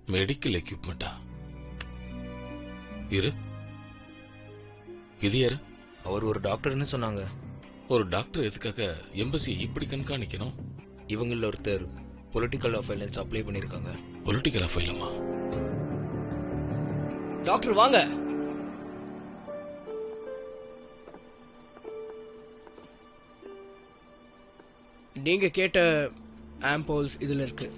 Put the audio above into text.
Medical எக்யூப்மெண்டா? இரு, இது யாரு? அவர் ஒரு டாக்டர்னு சொன்னாங்க. ஒரு டாக்டர் எதுக்காக எம்பசி இப்படி கண்காணிக்கணும்? இவங்கள ஒருத்தர் பொலிட்டிக்கல் அஃபைலன்ஸ் அப்ளை பண்ணிருக்காங்க. பொலிட்டிக்கல் அஃபைலமா? டாக்டர் வாங்க. நீங்க கேட்ட ஆம்போல்ஸ் இதுல இருக்கு.